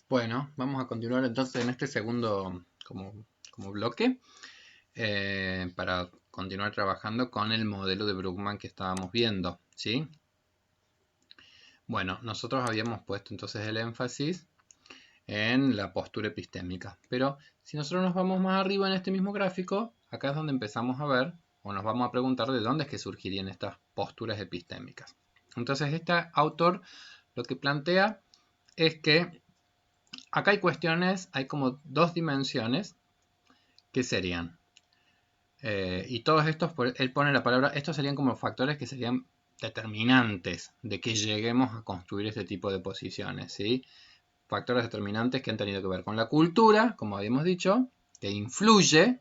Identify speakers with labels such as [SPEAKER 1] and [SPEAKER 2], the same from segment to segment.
[SPEAKER 1] Bueno, vamos a continuar entonces en este segundo como bloque para continuar trabajando con el modelo de Bruckmann que estábamos viendo, ¿sí? Bueno, nosotros habíamos puesto entonces el énfasis en la postura epistémica, pero si nosotros nos vamos más arriba en este mismo gráfico, acá es donde empezamos a ver o nos vamos a preguntar de dónde es que surgirían estas posturas epistémicas. Entonces este autor lo que plantea es que acá hay cuestiones, hay como dos dimensiones que serían, y todos estos, él pone la palabra, estos serían como factores que serían determinantes de que lleguemos a construir este tipo de posiciones, ¿sí? Factores determinantes que han tenido que ver con la cultura, como habíamos dicho, que influye,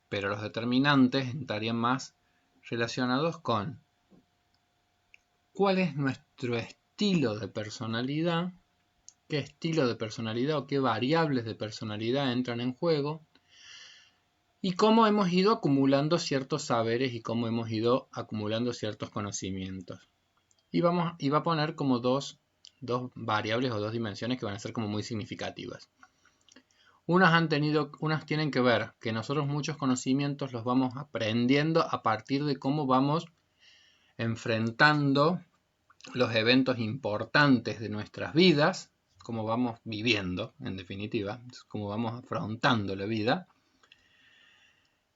[SPEAKER 1] pero los determinantes estarían más relacionados con cuál es nuestro estilo de personalidad, qué estilo de personalidad o qué variables de personalidad entran en juego y cómo hemos ido acumulando ciertos saberes y cómo hemos ido acumulando ciertos conocimientos. Y va a poner como dos variables o dos dimensiones que van a ser como muy significativas. Unas tienen que ver que nosotros muchos conocimientos los vamos aprendiendo a partir de cómo vamos enfrentando los eventos importantes de nuestras vidas, cómo vamos viviendo, en definitiva, cómo vamos afrontando la vida.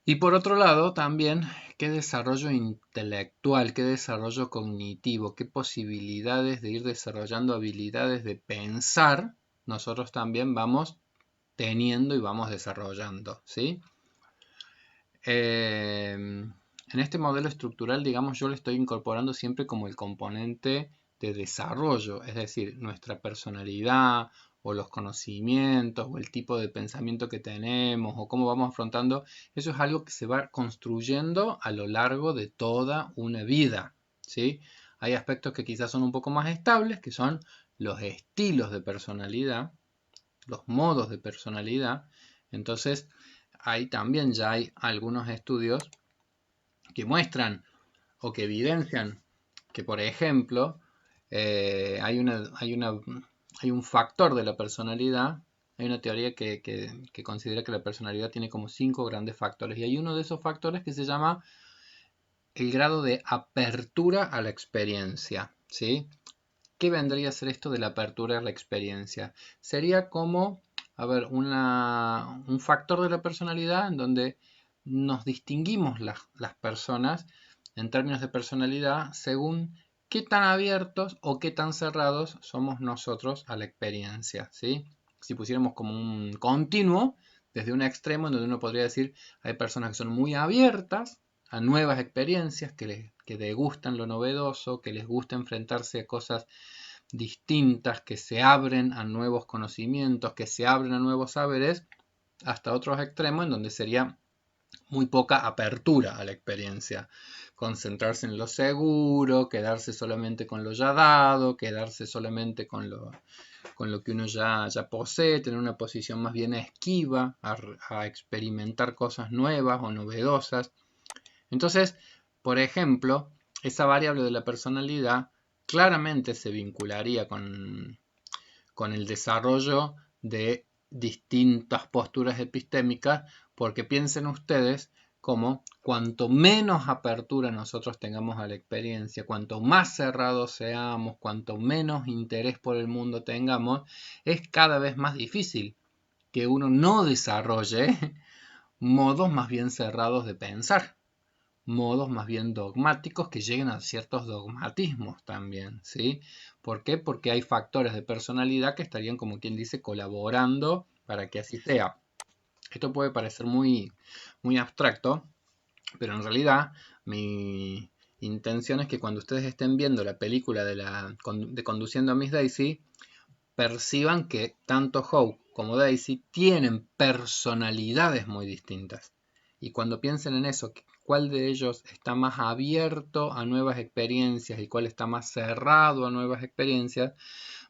[SPEAKER 1] Y por otro lado, también, qué desarrollo intelectual, qué desarrollo cognitivo, qué posibilidades de ir desarrollando habilidades de pensar, nosotros también vamos teniendo y vamos desarrollando, ¿sí? En este modelo estructural, digamos, yo le estoy incorporando siempre como el componente de desarrollo, es decir, nuestra personalidad o los conocimientos o el tipo de pensamiento que tenemos o cómo vamos afrontando, eso es algo que se va construyendo a lo largo de toda una vida, ¿sí? Hay aspectos que quizás son un poco más estables, que son los estilos de personalidad, los modos de personalidad. Entonces, ahí también ya hay algunos estudios que muestran o que evidencian que, por ejemplo, hay un factor de la personalidad, hay una teoría que considera que la personalidad tiene como 5 grandes factores, y hay uno de esos factores que se llama el grado de apertura a la experiencia, ¿sí? ¿Qué vendría a ser esto de la apertura a la experiencia? Sería como, a ver, un factor de la personalidad en donde nos distinguimos las personas en términos de personalidad según qué tan abiertos o qué tan cerrados somos nosotros a la experiencia, ¿sí? Si pusiéramos como un continuo, desde un extremo en donde uno podría decir, hay personas que son muy abiertas a nuevas experiencias, que les gustan lo novedoso, que les gusta enfrentarse a cosas distintas, que se abren a nuevos conocimientos, que se abren a nuevos saberes, hasta otros extremos en donde sería muy poca apertura a la experiencia. Concentrarse en lo seguro, quedarse solamente con lo ya dado, quedarse solamente con lo que uno ya posee, tener una posición más bien esquiva a experimentar cosas nuevas o novedosas. Entonces, por ejemplo, esa variable de la personalidad claramente se vincularía con el desarrollo de distintas posturas epistémicas, porque piensen ustedes como cuanto menos apertura nosotros tengamos a la experiencia, cuanto más cerrados seamos, cuanto menos interés por el mundo tengamos, es cada vez más difícil que uno no desarrolle modos más bien cerrados de pensar, modos más bien dogmáticos que lleguen a ciertos dogmatismos también, ¿sí? ¿Por qué? Porque hay factores de personalidad que estarían, como quien dice, colaborando para que así sea. Esto puede parecer muy abstracto, pero en realidad mi intención es que cuando ustedes estén viendo la película de Conduciendo a Miss Daisy, perciban que tanto Hope como Daisy tienen personalidades muy distintas. Y cuando piensen en eso, cuál de ellos está más abierto a nuevas experiencias y cuál está más cerrado a nuevas experiencias,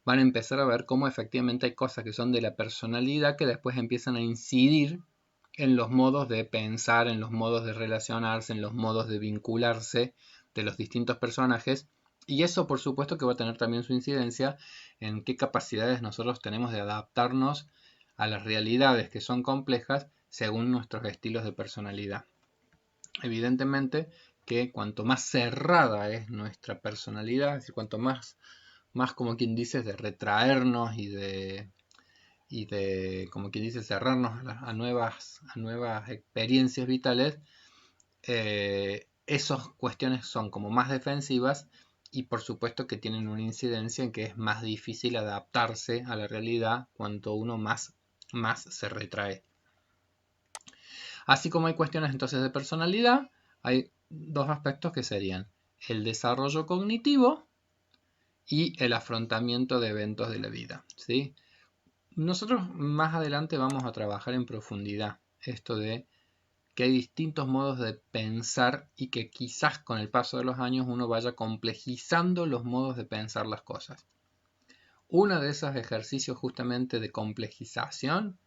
[SPEAKER 1] van a empezar a ver cómo efectivamente hay cosas que son de la personalidad que después empiezan a incidir en los modos de pensar, en los modos de relacionarse, en los modos de vincularse de los distintos personajes Y eso por supuesto que va a tener también su incidencia en qué capacidades nosotros tenemos de adaptarnos a las realidades que son complejas según nuestros estilos de personalidad. Evidentemente que cuanto más cerrada es nuestra personalidad, es decir, cuanto más como quien dice, de retraernos y de como quien dice, cerrarnos a nuevas experiencias vitales, esas cuestiones son como más defensivas y por supuesto que tienen una incidencia en que es más difícil adaptarse a la realidad cuanto uno más se retrae. Así como hay cuestiones entonces de personalidad, hay dos aspectos que serían el desarrollo cognitivo y el afrontamiento de eventos de la vida, ¿sí? Nosotros más adelante vamos a trabajar en profundidad esto de que hay distintos modos de pensar y que quizás con el paso de los años uno vaya complejizando los modos de pensar las cosas. Uno de esos ejercicios justamente de complejización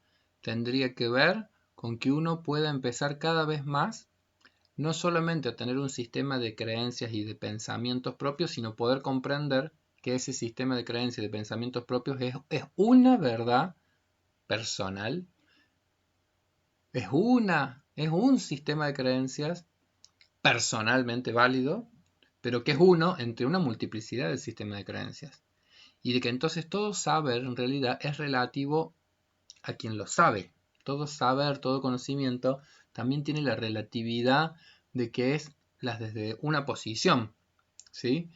[SPEAKER 1] tendría que ver con que uno pueda empezar cada vez más no solamente a tener un sistema de creencias y de pensamientos propios, sino poder comprender que ese sistema de creencias y de pensamientos propios es una verdad personal, es un sistema de creencias personalmente válido, pero que es uno entre una multiplicidad de sistemas de creencias. Y de que entonces todo saber en realidad es relativo a quien lo sabe. Todo saber, todo conocimiento también tiene la relatividad de que es las desde una posición, ¿sí?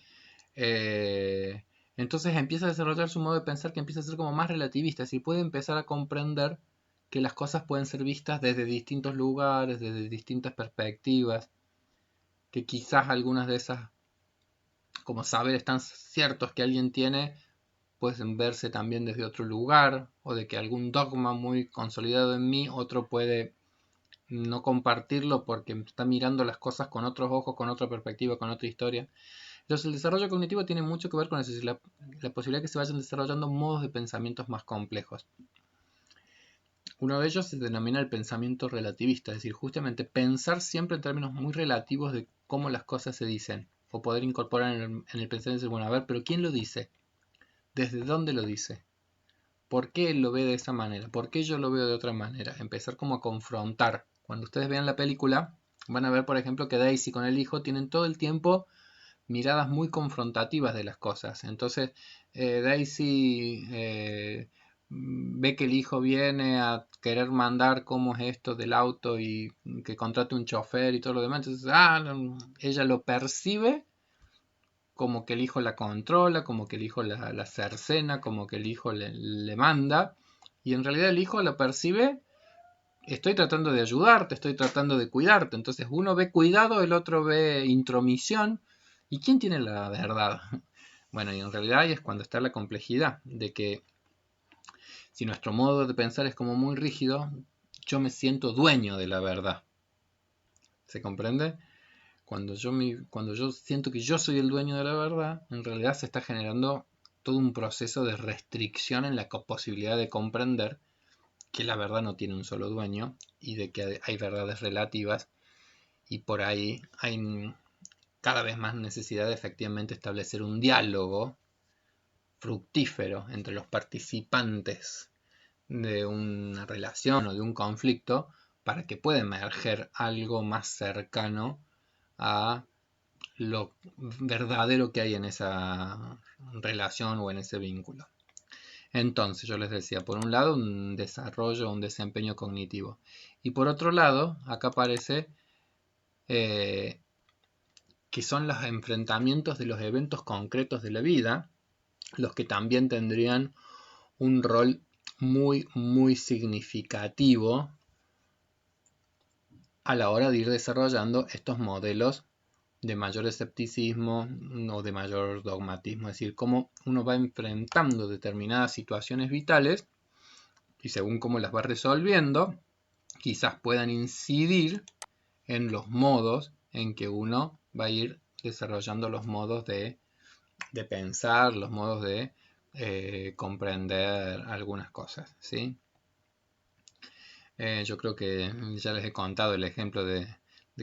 [SPEAKER 1] Entonces empieza a desarrollar su modo de pensar que empieza a ser como más relativista, es decir, puede empezar a comprender que las cosas pueden ser vistas desde distintos lugares, desde distintas perspectivas, que quizás algunas de esas, como saberes tan ciertos que alguien tiene, pueden verse también desde otro lugar, o de que algún dogma muy consolidado en mí, otro puede no compartirlo porque está mirando las cosas con otros ojos, con otra perspectiva, con otra historia. Entonces el desarrollo cognitivo tiene mucho que ver con eso, la posibilidad de que se vayan desarrollando modos de pensamientos más complejos. Uno de ellos se denomina el pensamiento relativista, es decir, justamente pensar siempre en términos muy relativos de cómo las cosas se dicen, o poder incorporar en el pensamiento y decir, bueno, a ver, pero ¿quién lo dice? ¿Desde dónde lo dice? ¿Por qué él lo ve de esa manera? ¿Por qué yo lo veo de otra manera? Empezar como a confrontar. Cuando ustedes vean la película, van a ver, por ejemplo, que Daisy con el hijo tienen todo el tiempo miradas muy confrontativas de las cosas. Entonces, Daisy ve que el hijo viene a querer mandar cómo es esto del auto y que contrate un chofer y todo lo demás. Entonces, ella lo percibe como que el hijo la controla, como que el hijo la cercena, como que el hijo le manda. Y en realidad el hijo lo percibe, estoy tratando de ayudarte, estoy tratando de cuidarte. Entonces uno ve cuidado, el otro ve intromisión. ¿Y quién tiene la verdad? Bueno, y en realidad ahí es cuando está la complejidad de que si nuestro modo de pensar es como muy rígido, yo me siento dueño de la verdad. ¿Se comprende? Cuando yo siento que yo soy el dueño de la verdad, en realidad se está generando todo un proceso de restricción en la posibilidad de comprender que la verdad no tiene un solo dueño y de que hay verdades relativas y por ahí hay cada vez más necesidad de efectivamente establecer un diálogo fructífero entre los participantes de una relación o de un conflicto para que pueda emerger algo más cercano a lo verdadero que hay en esa relación o en ese vínculo. Entonces, yo les decía, por un lado, un desarrollo, un desempeño cognitivo. Y por otro lado, acá aparece eh, que son los enfrentamientos de los eventos concretos de la vida, los que también tendrían un rol muy, muy significativo a la hora de ir desarrollando estos modelos de mayor escepticismo o de mayor dogmatismo, es decir, cómo uno va enfrentando determinadas situaciones vitales y según cómo las va resolviendo, quizás puedan incidir en los modos en que uno va a ir desarrollando los modos de pensar, los modos de comprender algunas cosas, ¿sí? Yo creo que ya les he contado el ejemplo de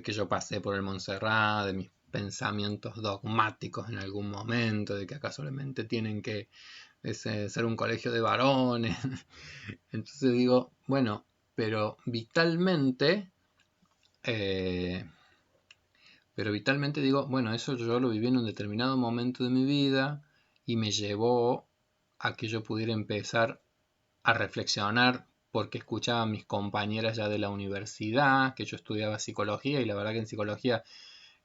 [SPEAKER 1] que yo pasé por el Montserrat, de mis pensamientos dogmáticos en algún momento, de que acá solamente tienen que ser un colegio de varones. Entonces digo, bueno, pero vitalmente, eh, digo, bueno, eso yo lo viví en un determinado momento de mi vida y me llevó a que yo pudiera empezar a reflexionar porque escuchaba a mis compañeras ya de la universidad, que yo estudiaba psicología y la verdad que en psicología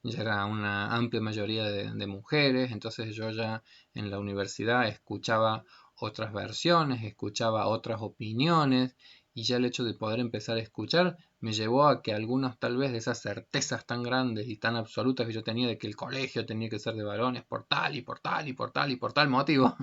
[SPEAKER 1] ya era una amplia mayoría de mujeres, entonces yo ya en la universidad escuchaba otras versiones, escuchaba otras opiniones y ya el hecho de poder empezar a escuchar me llevó a que algunos tal vez de esas certezas tan grandes y tan absolutas que yo tenía de que el colegio tenía que ser de varones por tal y por tal y por tal y por tal motivo,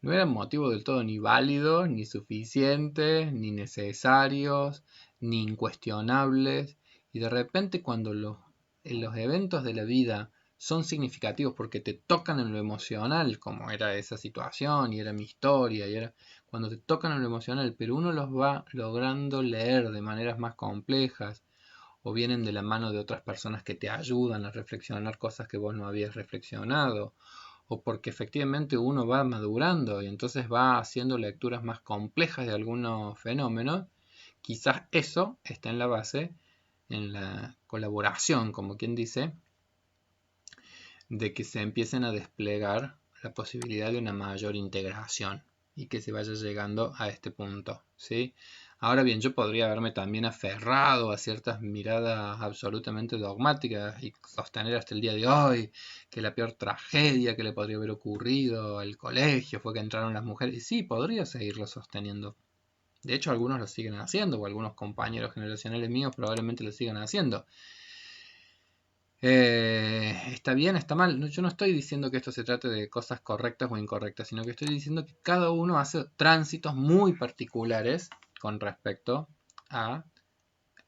[SPEAKER 1] no eran motivos del todo ni válidos, ni suficientes, ni necesarios, ni incuestionables. Y de repente cuando los eventos de la vida son significativos porque te tocan en lo emocional, como era esa situación y era mi historia, y era cuando te tocan en lo emocional, pero uno los va logrando leer de maneras más complejas o vienen de la mano de otras personas que te ayudan a reflexionar cosas que vos no habías reflexionado o porque efectivamente uno va madurando y entonces va haciendo lecturas más complejas de algunos fenómenos, quizás eso está en la base, en la colaboración, como quien dice, de que se empiecen a desplegar la posibilidad de una mayor integración y que se vaya llegando a este punto, ¿sí? Ahora bien, yo podría haberme también aferrado a ciertas miradas absolutamente dogmáticas y sostener hasta el día de hoy que la peor tragedia que le podría haber ocurrido al colegio fue que entraron las mujeres. Y sí, podría seguirlo sosteniendo. De hecho, algunos lo siguen haciendo, o algunos compañeros generacionales míos probablemente lo sigan haciendo. Está bien, está mal. Yo no estoy diciendo que esto se trate de cosas correctas o incorrectas, sino que estoy diciendo que cada uno hace tránsitos muy particulares con respecto a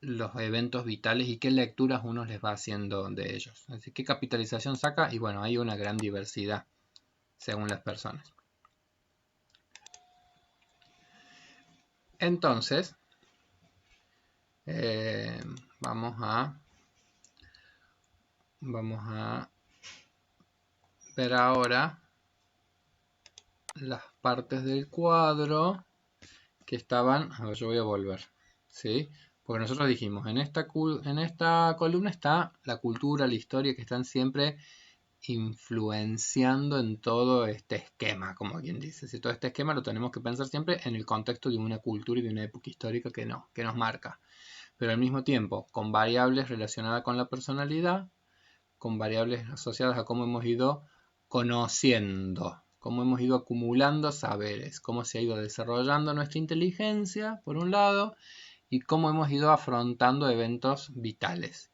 [SPEAKER 1] los eventos vitales y qué lecturas uno les va haciendo de ellos. Así que capitalización saca y bueno, hay una gran diversidad según las personas. Entonces, eh, vamos a ver ahora las partes del cuadro que estaban, a ver, yo voy a volver, ¿sí? Porque nosotros dijimos, en esta columna está la cultura, la historia, que están siempre influenciando en todo este esquema, como quien dice. Si todo este esquema lo tenemos que pensar siempre en el contexto de una cultura y de una época histórica que nos marca. Pero al mismo tiempo, con variables relacionadas con la personalidad, con variables asociadas a cómo hemos ido conociendo, cómo hemos ido acumulando saberes, cómo se ha ido desarrollando nuestra inteligencia, por un lado, y cómo hemos ido afrontando eventos vitales.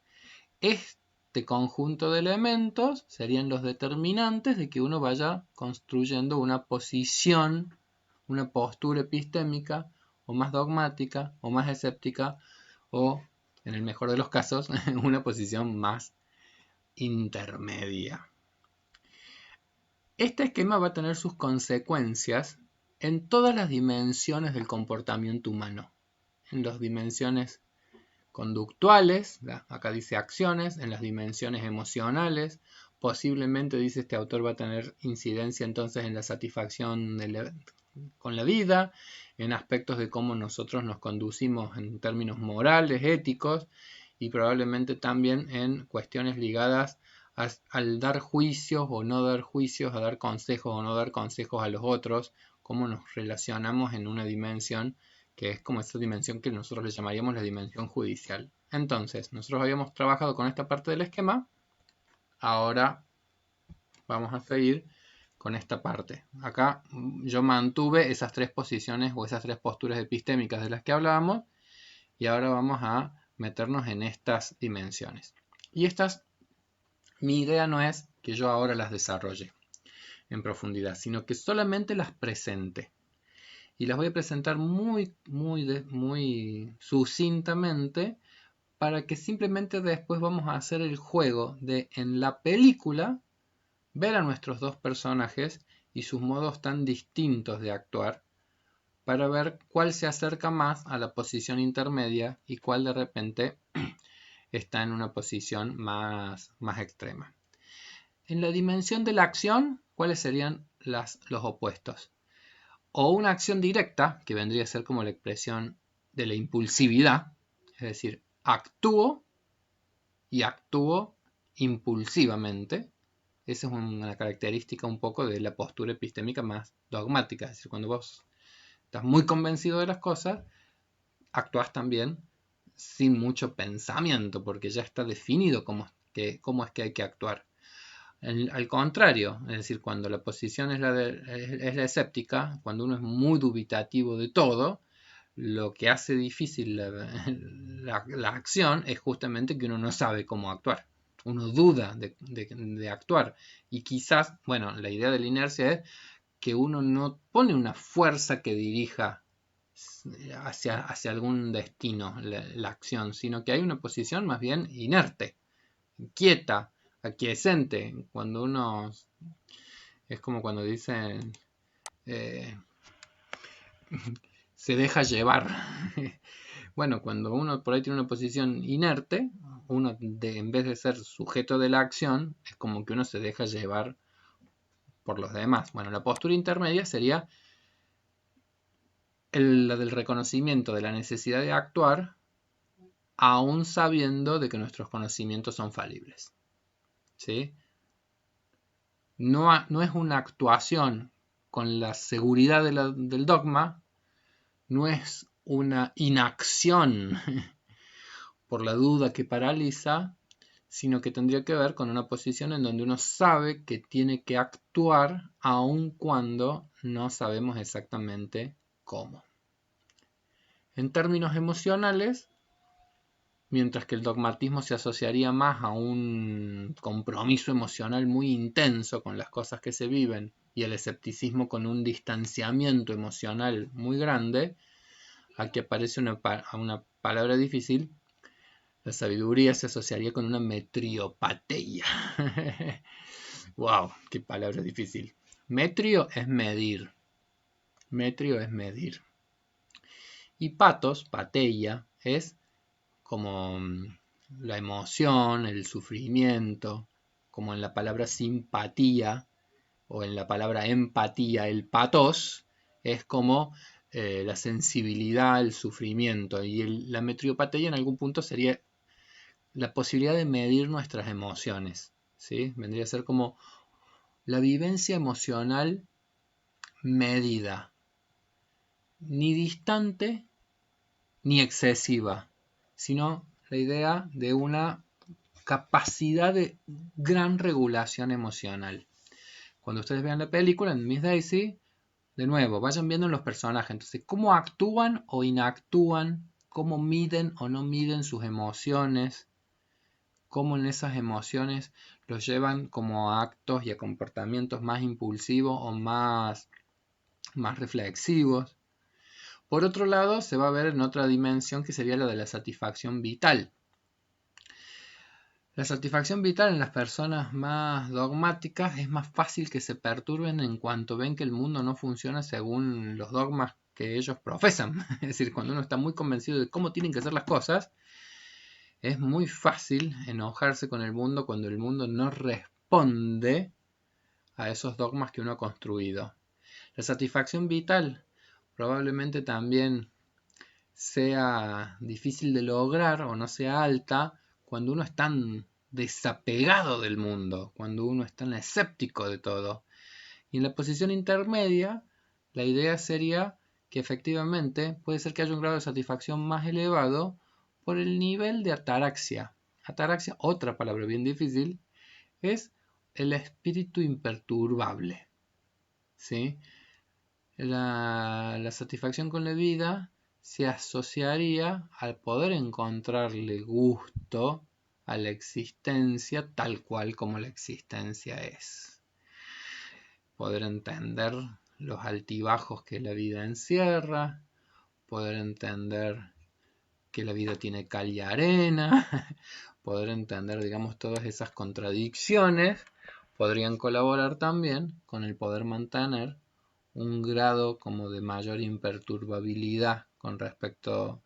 [SPEAKER 1] Este conjunto de elementos serían los determinantes de que uno vaya construyendo una posición, una postura epistémica, o más dogmática, o más escéptica, o, en el mejor de los casos, una posición más intermedia. Este esquema va a tener sus consecuencias en todas las dimensiones del comportamiento humano, en las dimensiones conductuales, acá dice acciones, en las dimensiones emocionales, posiblemente dice este autor va a tener incidencia entonces en la satisfacción con la vida, en aspectos de cómo nosotros nos conducimos en términos morales, éticos, y probablemente también en cuestiones ligadas al dar juicios o no dar juicios, a dar consejos o no dar consejos a los otros, cómo nos relacionamos en una dimensión que es como esa dimensión que nosotros le llamaríamos la dimensión judicial. Entonces, nosotros habíamos trabajado con esta parte del esquema, ahora vamos a seguir con esta parte. Acá yo mantuve esas tres posiciones o esas tres posturas epistémicas de las que hablábamos y ahora vamos a meternos en estas dimensiones. Y estas, mi idea no es que yo ahora las desarrolle en profundidad, sino que solamente las presente. Y las voy a presentar muy sucintamente para que simplemente después vamos a hacer el juego de en la película ver a nuestros dos personajes y sus modos tan distintos de actuar para ver cuál se acerca más a la posición intermedia y cuál de repente está en una posición más extrema. En la dimensión de la acción, ¿cuáles serían los opuestos? O una acción directa, que vendría a ser como la expresión de la impulsividad, es decir, actúo y actúo impulsivamente. Esa es una característica un poco de la postura epistémica más dogmática, es decir, cuando vos estás muy convencido de las cosas, actúas también sin mucho pensamiento, porque ya está definido cómo es que hay que actuar. Al contrario, es decir, cuando la posición es la escéptica, cuando uno es muy dubitativo de todo, lo que hace difícil la acción es justamente que uno no sabe cómo actuar. Uno duda de actuar. Y quizás, bueno, la idea de la inercia es que uno no pone una fuerza que dirija hacia algún destino la acción, sino que hay una posición más bien inerte, quieta, aquiescente. Cuando uno, es como cuando dicen, se deja llevar. Bueno, cuando uno por ahí tiene una posición inerte, uno en vez de ser sujeto de la acción, es como que uno se deja llevar por los demás. Bueno, la postura intermedia sería la del reconocimiento de la necesidad de actuar, aún sabiendo de que nuestros conocimientos son falibles. ¿Sí? No es una actuación con la seguridad del dogma, no es una inacción por la duda que paraliza, sino que tendría que ver con una posición en donde uno sabe que tiene que actuar aun cuando no sabemos exactamente cómo. En términos emocionales, mientras que el dogmatismo se asociaría más a un compromiso emocional muy intenso con las cosas que se viven y el escepticismo con un distanciamiento emocional muy grande, aquí aparece una palabra difícil. La sabiduría se asociaría con una metriopateia. ¡Wow! ¡Qué palabra difícil! Metrio es medir. Metrio es medir. Y patos, pateia, es como la emoción, el sufrimiento, como en la palabra simpatía o en la palabra empatía, el patos es como la sensibilidad, el sufrimiento. Y la metriopateia en algún punto sería la posibilidad de medir nuestras emociones, ¿sí? Vendría a ser como la vivencia emocional medida, ni distante ni excesiva, sino la idea de una capacidad de gran regulación emocional. Cuando ustedes vean la película en Miss Daisy, de nuevo, vayan viendo los personajes, entonces cómo actúan o inactúan, cómo miden o no miden sus emociones, cómo en esas emociones los llevan como a actos y a comportamientos más impulsivos o más reflexivos. Por otro lado, se va a ver en otra dimensión que sería la de la satisfacción vital. La satisfacción vital en las personas más dogmáticas es más fácil que se perturben en cuanto ven que el mundo no funciona según los dogmas que ellos profesan. Es decir, cuando uno está muy convencido de cómo tienen que ser las cosas, es muy fácil enojarse con el mundo cuando el mundo no responde a esos dogmas que uno ha construido. La satisfacción vital probablemente también sea difícil de lograr o no sea alta cuando uno es tan desapegado del mundo, cuando uno es tan escéptico de todo. Y en la posición intermedia, la idea sería que efectivamente puede ser que haya un grado de satisfacción más elevado por el nivel de ataraxia. Ataraxia, otra palabra bien difícil, es el espíritu imperturbable. ¿Sí? La satisfacción con la vida se asociaría al poder encontrarle gusto a la existencia tal cual como la existencia es. Poder entender los altibajos que la vida encierra, poder entender que la vida tiene cal y arena, poder entender, digamos, todas esas contradicciones, podrían colaborar también con el poder mantener un grado como de mayor imperturbabilidad con respecto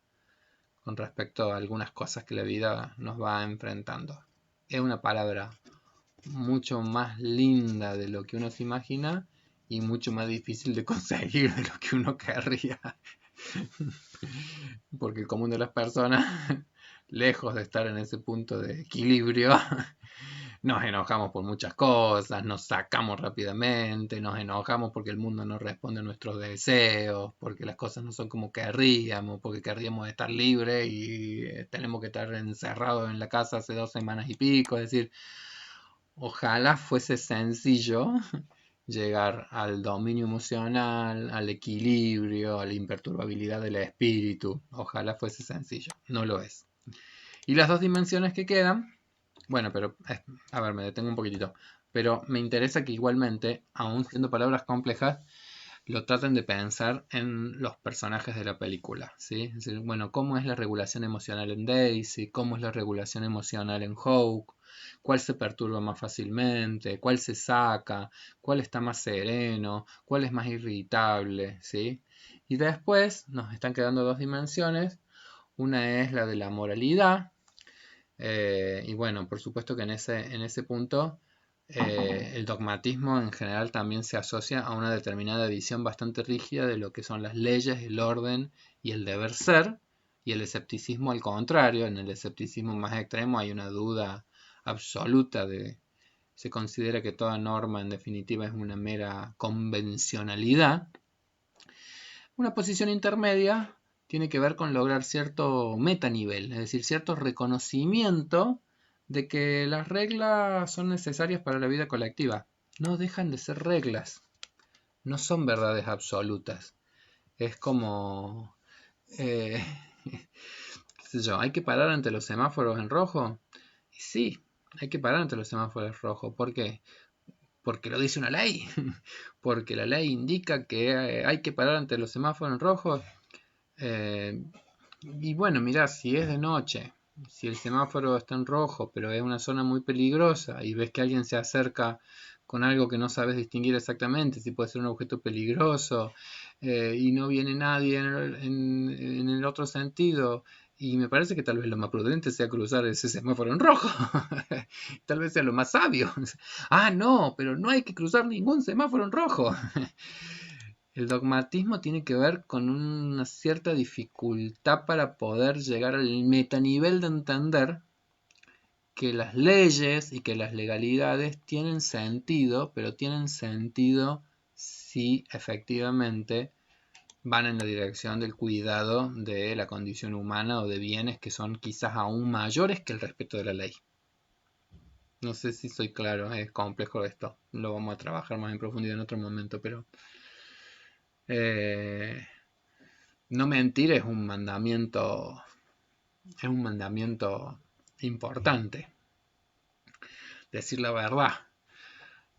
[SPEAKER 1] con respecto a algunas cosas que la vida nos va enfrentando. Es una palabra mucho más linda de lo que uno se imagina y mucho más difícil de conseguir de lo que uno querría. Porque el común de las personas, lejos de estar en ese punto de equilibrio, nos enojamos por muchas cosas, nos sacamos rápidamente, nos enojamos porque el mundo no responde a nuestros deseos, porque las cosas no son como querríamos, porque querríamos estar libres y tenemos que estar encerrados en la casa hace 2 semanas y pico. Es decir, ojalá fuese sencillo llegar al dominio emocional, al equilibrio, a la imperturbabilidad del espíritu. Ojalá fuese sencillo. No lo es. Y las dos dimensiones que quedan, bueno, pero a ver, me detengo un poquitito. Pero me interesa que igualmente, aun siendo palabras complejas, lo traten de pensar en los personajes de la película, ¿sí? Es decir, bueno, ¿cómo es la regulación emocional en Daisy? ¿Cómo es la regulación emocional en Hope? ¿Cuál se perturba más fácilmente? ¿Cuál se saca? ¿Cuál está más sereno? ¿Cuál es más irritable? ¿Sí? Y después nos están quedando dos dimensiones. Una es la de la moralidad. Y bueno, por supuesto que en ese punto el dogmatismo en general también se asocia a una determinada visión bastante rígida de lo que son las leyes, el orden y el deber ser, y el escepticismo al contrario. En el escepticismo más extremo hay una duda absoluta se considera que toda norma en definitiva es una mera convencionalidad. Una posición intermedia tiene que ver con lograr cierto metanivel, es decir, cierto reconocimiento de que las reglas son necesarias para la vida colectiva. No dejan de ser reglas, no son verdades absolutas. Es como, eh, qué sé yo, ¿hay que parar ante los semáforos en rojo? Y sí, hay que parar ante los semáforos en rojo. ¿Por qué? Porque lo dice una ley, porque la ley indica que hay que parar ante los semáforos en rojo. Y bueno, mirá, si es de noche, si el semáforo está en rojo, pero es una zona muy peligrosa y ves que alguien se acerca con algo que no sabes distinguir exactamente, si puede ser un objeto peligroso, y no viene nadie en el otro sentido, y me parece que tal vez lo más prudente sea cruzar ese semáforo en rojo. Tal vez sea lo más sabio. Ah, no, pero no hay que cruzar ningún semáforo en rojo. El dogmatismo tiene que ver con una cierta dificultad para poder llegar al metanivel de entender que las leyes y que las legalidades tienen sentido, pero tienen sentido si efectivamente van en la dirección del cuidado de la condición humana o de bienes que son quizás aún mayores que el respeto de la ley. No sé si soy claro, es complejo esto, lo vamos a trabajar más en profundidad en otro momento, pero eh, no mentir es un mandamiento importante, decir la verdad.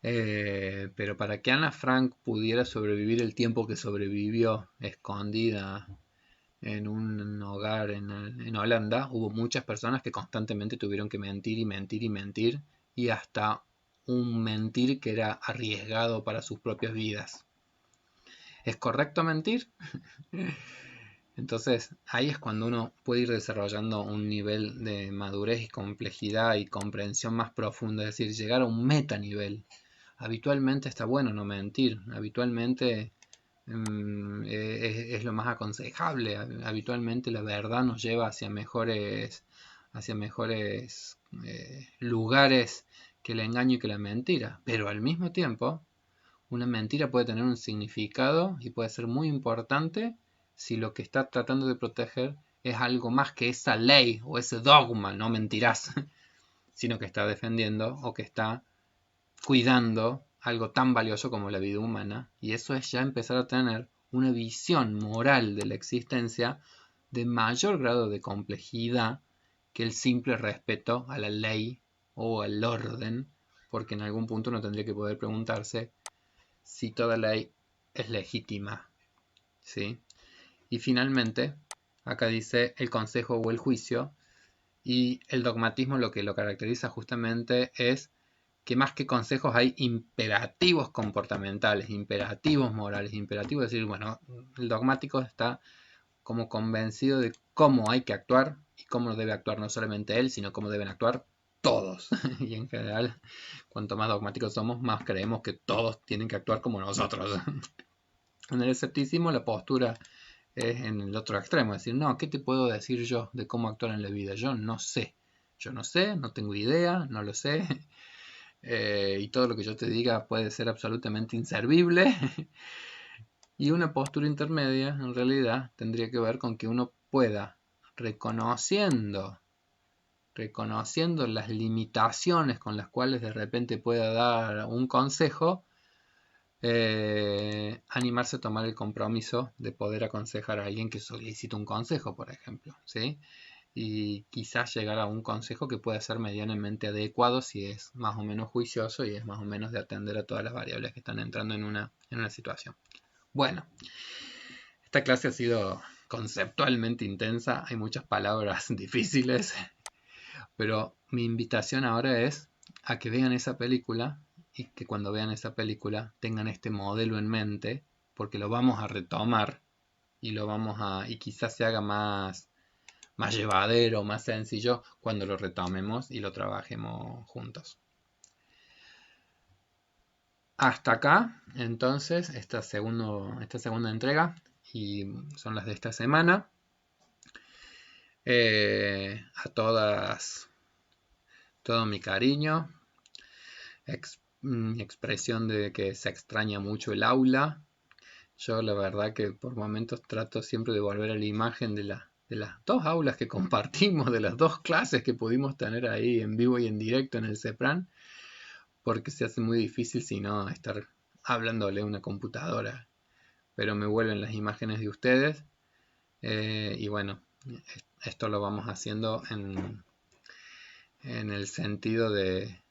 [SPEAKER 1] Pero para que Ana Frank pudiera sobrevivir el tiempo que sobrevivió escondida en un hogar en Holanda, hubo muchas personas que constantemente tuvieron que mentir y mentir y mentir, y hasta un mentir que era arriesgado para sus propias vidas. ¿Es correcto mentir? Entonces, ahí es cuando uno puede ir desarrollando un nivel de madurez y complejidad y comprensión más profunda, es decir, llegar a un metanivel. Habitualmente está bueno no mentir, habitualmente es lo más aconsejable, habitualmente la verdad nos lleva hacia mejores lugares que el engaño y que la mentira, pero al mismo tiempo una mentira puede tener un significado y puede ser muy importante si lo que está tratando de proteger es algo más que esa ley o ese dogma, no mentirás, sino que está defendiendo o que está cuidando algo tan valioso como la vida humana. Y eso es ya empezar a tener una visión moral de la existencia de mayor grado de complejidad que el simple respeto a la ley o al orden, porque en algún punto uno tendría que poder preguntarse si toda ley es legítima, ¿sí? Y finalmente, acá dice el consejo o el juicio, y el dogmatismo lo que lo caracteriza justamente es que más que consejos hay imperativos comportamentales, imperativos morales, imperativos, es decir, bueno, el dogmático está como convencido de cómo hay que actuar y cómo debe actuar no solamente él, sino cómo deben actuar todos. Y en general, cuanto más dogmáticos somos, más creemos que todos tienen que actuar como nosotros. En el escepticismo la postura es en el otro extremo, es decir, no, ¿qué te puedo decir yo de cómo actuar en la vida? Yo no sé, no tengo idea, no lo sé, y todo lo que yo te diga puede ser absolutamente inservible. Y una postura intermedia, en realidad, tendría que ver con que uno pueda, reconociendo las limitaciones con las cuales de repente pueda dar un consejo, animarse a tomar el compromiso de poder aconsejar a alguien que solicita un consejo, por ejemplo, ¿sí? Y quizás llegar a un consejo que pueda ser medianamente adecuado si es más o menos juicioso y es más o menos de atender a todas las variables que están entrando en una situación. Bueno, esta clase ha sido conceptualmente intensa, hay muchas palabras difíciles, pero mi invitación ahora es a que vean esa película y que cuando vean esa película tengan este modelo en mente, porque lo vamos a retomar y y quizás se haga más llevadero, más sencillo cuando lo retomemos y lo trabajemos juntos. Hasta acá, entonces, esta segunda entrega, y son las de esta semana. A todas, todo mi cariño, mi expresión de que se extraña mucho el aula. Yo la verdad que por momentos trato siempre de volver a la imagen de las dos aulas que compartimos, de las dos clases que pudimos tener ahí en vivo y en directo en el CEPRAN, porque se hace muy difícil si no estar hablándole a una computadora. Pero me vuelven las imágenes de ustedes, y bueno, esto lo vamos haciendo en el sentido de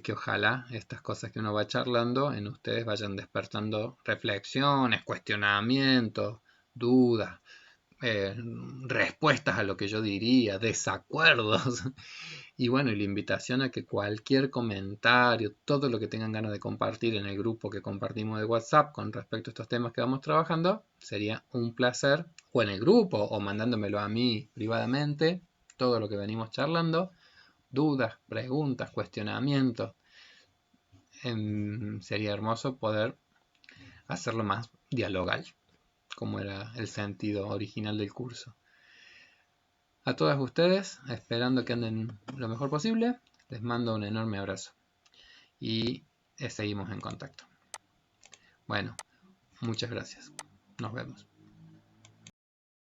[SPEAKER 1] que ojalá estas cosas que uno va charlando en ustedes vayan despertando reflexiones, cuestionamientos, dudas, respuestas a lo que yo diría, desacuerdos. Y bueno, y la invitación a que cualquier comentario, todo lo que tengan ganas de compartir en el grupo que compartimos de WhatsApp con respecto a estos temas que vamos trabajando, sería un placer, o en el grupo, o mandándomelo a mí privadamente, todo lo que venimos charlando, dudas, preguntas, cuestionamientos. Sería hermoso poder hacerlo más dialogal, como era el sentido original del curso. A todas ustedes, esperando que anden lo mejor posible, les mando un enorme abrazo y seguimos en contacto. Bueno, muchas gracias. Nos vemos.